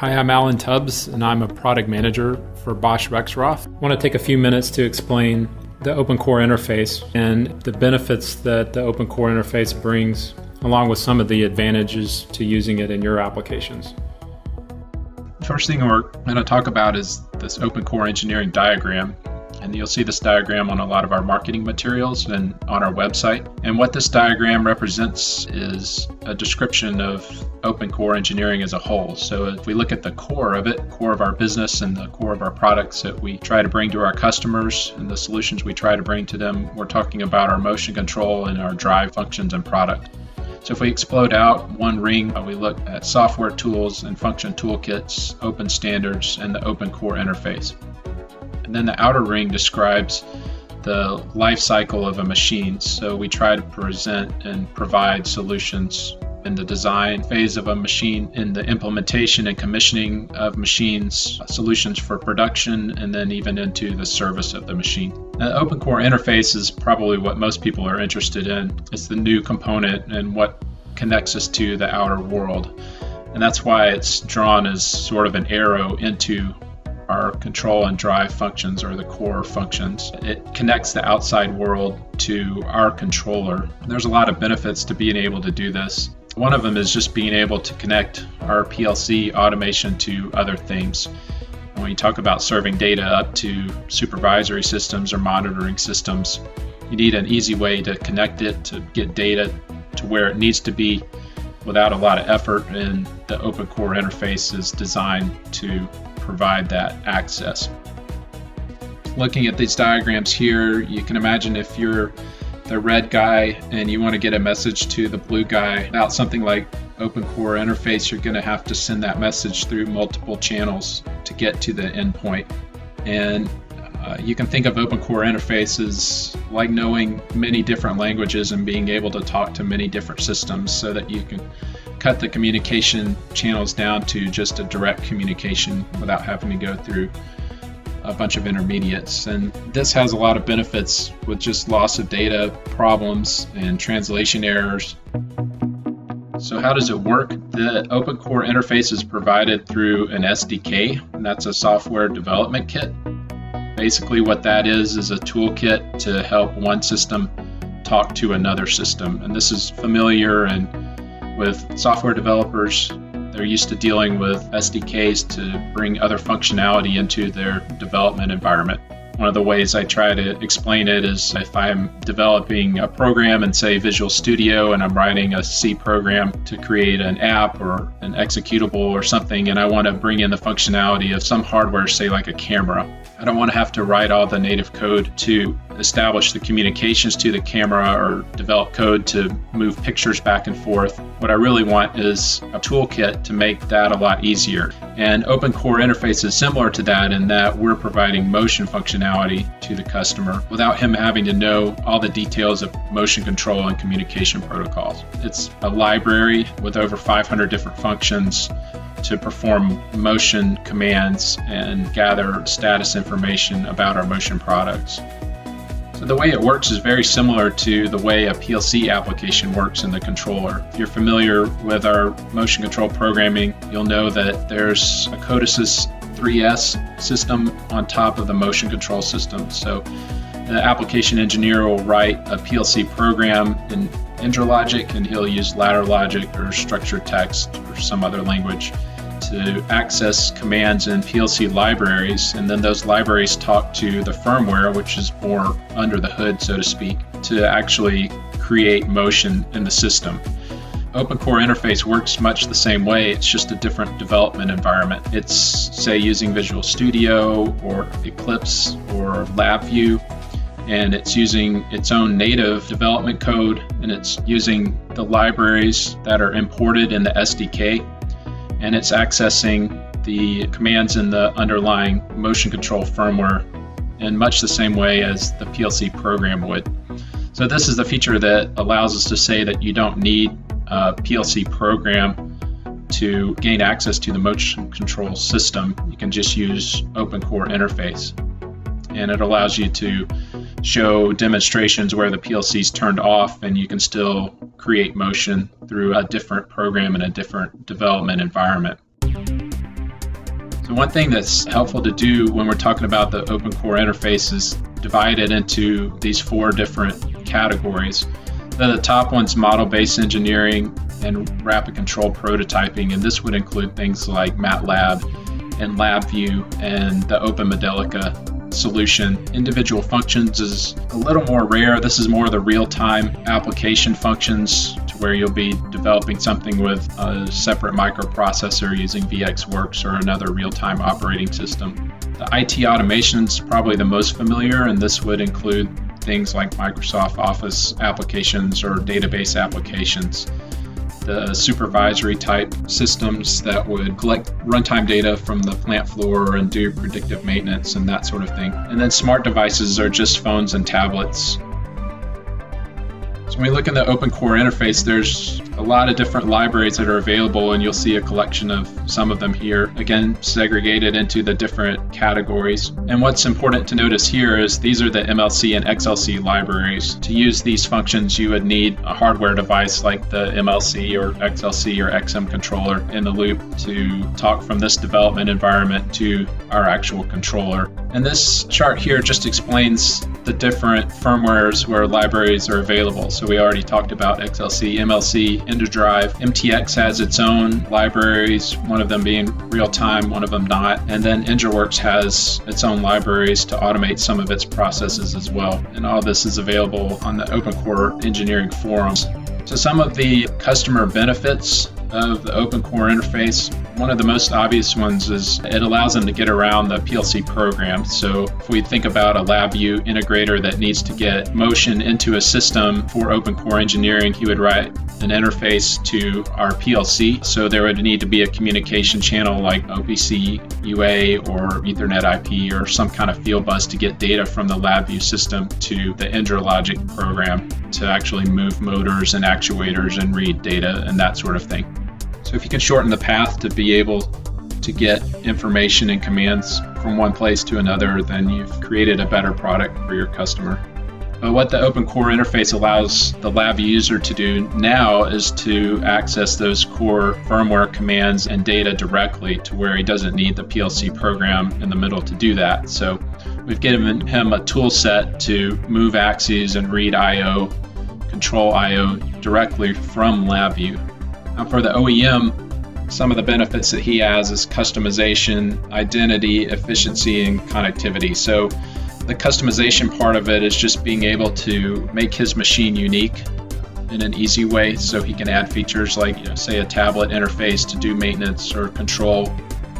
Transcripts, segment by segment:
Hi, I'm Alan Tubbs, and I'm a product manager for Bosch Rexroth. I want to take a few minutes to explain the Open Core interface and the benefits that the Open Core interface brings, along with some of the advantages to using it in your applications. First thing we're going to talk about is this Open Core engineering diagram. And you'll see this diagram on a lot of our marketing materials and on our website. And what this diagram represents is a description of Open Core engineering as a whole. So if we look at the core of it, core of our business and the core of our products that we try to bring to our customers and the solutions we try to bring to them, we're talking about our motion control and our drive functions and product. So if we explode out one ring, we look at software tools and function toolkits, open standards, and the Open Core interface. And then the outer ring describes the life cycle of a machine. So we try to present and provide solutions in the design phase of a machine, in the implementation and commissioning of machines, solutions for production, and then even into the service of the machine. The Open Core interface is probably what most people are interested in. It's the new component and what connects us to the outer world. And that's why it's drawn as sort of an arrow into our control and drive functions, or the core functions. It connects the outside world to our controller. There's a lot of benefits to being able to do this. One of them is just being able to connect our PLC automation to other things. When you talk about serving data up to supervisory systems or monitoring systems, you need an easy way to connect it, to get data to where it needs to be without a lot of effort, and the Open Core interface is designed to provide that access. Looking at these diagrams here, you can imagine if you're the red guy and you want to get a message to the blue guy without something like Open Core interface, you're going to have to send that message through multiple channels to get to the endpoint. And you can think of Open Core interfaces like knowing many different languages and being able to talk to many different systems, so that you can cut the communication channels down to just a direct communication without having to go through a bunch of intermediates. And this has a lot of benefits with just loss of data problems and translation errors. So how does it work? The Open Core interface is provided through an SDK, and that's a software development kit. Basically what that is a toolkit to help one system talk to another system. And this is familiar, and with software developers, they're used to dealing with SDKs to bring other functionality into their development environment. One of the ways I try to explain it is if I'm developing a program in, say, Visual Studio, and I'm writing a C program to create an app or an executable or something, and I want to bring in the functionality of some hardware, say like a camera. I don't want to have to write all the native code to establish the communications to the camera or develop code to move pictures back and forth. What I really want is a toolkit to make that a lot easier. And Open Core interface is similar to that in that we're providing motion functionality to the customer without him having to know all the details of motion control and communication protocols. It's a library with over 500 different functions to perform motion commands and gather status information about our motion products. So the way it works is very similar to the way a PLC application works in the controller. If you're familiar with our motion control programming, you'll know that there's a Codesys 3S system on top of the motion control system. So the application engineer will write a PLC program in IndraLogic, and he'll use ladder logic or structured text or some other language to access commands in PLC libraries, and then those libraries talk to the firmware, which is more under the hood, so to speak, to actually create motion in the system. Open Core interface works much the same way, it's just a different development environment. It's, say, using Visual Studio or Eclipse or LabVIEW, and it's using its own native development code, and it's using the libraries that are imported in the SDK, and it's accessing the commands in the underlying motion control firmware in much the same way as the PLC program would. So this is the feature that allows us to say that you don't need a PLC program to gain access to the motion control system. You can just use Open Core interface, and it allows you to show demonstrations where the PLC is turned off and you can still create motion through a different program in a different development environment. So one thing that's helpful to do when we're talking about the open core interface is divide it into these 4 different categories. The top one's model-based engineering and rapid control prototyping, and this would include things like MATLAB and LabVIEW and the Open Modelica solution. Individual functions is a little more rare. This is more the real-time application functions, to where you'll be developing something with a separate microprocessor using VxWorks or another real-time operating system. The IT automation is probably the most familiar, and this would include things like Microsoft Office applications or database applications. The supervisory type systems that would collect runtime data from the plant floor and do predictive maintenance and that sort of thing. And then smart devices are just phones and tablets. So when we look in the open core interface, there's a lot of different libraries that are available, and you'll see a collection of some of them here, again segregated into the different categories. And what's important to notice here is these are the MLC and XLC libraries. To use these functions, you would need a hardware device like the MLC or XLC or XM controller in the loop to talk from this development environment to our actual controller. And this chart here just explains the different firmwares where libraries are available. So we already talked about XLC, MLC, EnderDrive. MTX has its own libraries, one of them being real-time, one of them not. And then EnderWorks has its own libraries to automate some of its processes as well. And all this is available on the Open Core Engineering forums. So some of the customer benefits of the open core interface, one of the most obvious ones is it allows them to get around the PLC program. So if we think about a LabVIEW integrator that needs to get motion into a system for open core engineering, he would write an interface to our PLC. So there would need to be a communication channel like OPC UA or Ethernet IP or some kind of field bus to get data from the LabVIEW system to the EnderLogic program to actually move motors and actuators and read data and that sort of thing. So if you can shorten the path to be able to get information and commands from one place to another, then you've created a better product for your customer. But what the open core interface allows the lab user to do now is to access those core firmware commands and data directly to where he doesn't need the PLC program in the middle to do that. So we've given him a tool set to move axes and read I/O, control I/O directly from LabVIEW. Now for the OEM, some of the benefits that he has is customization, identity, efficiency, and connectivity. So the customization part of it is just being able to make his machine unique in an easy way. So he can add features like, say a tablet interface to do maintenance or control.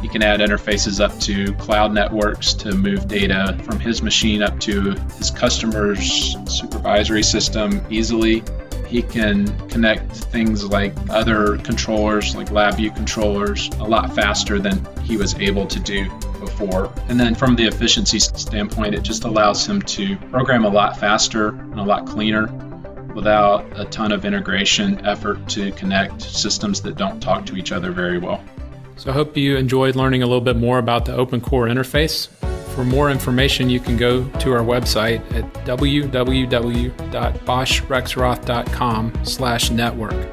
He can add interfaces up to cloud networks to move data from his machine up to his customer's supervisory system easily. He can connect things like other controllers, like LabVIEW controllers, a lot faster than he was able to do before. And then from the efficiency standpoint, it just allows him to program a lot faster and a lot cleaner without a ton of integration effort to connect systems that don't talk to each other very well. So I hope you enjoyed learning a little bit more about the open core interface. For more information, you can go to our website at www.boschrexroth.com/network.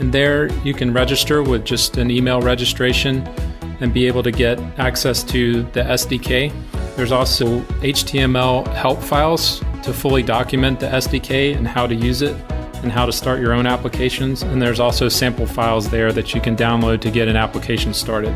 And there you can register with just an email registration and be able to get access to the SDK. There's also HTML help files to fully document the SDK and how to use it and how to start your own applications. And there's also sample files there that you can download to get an application started.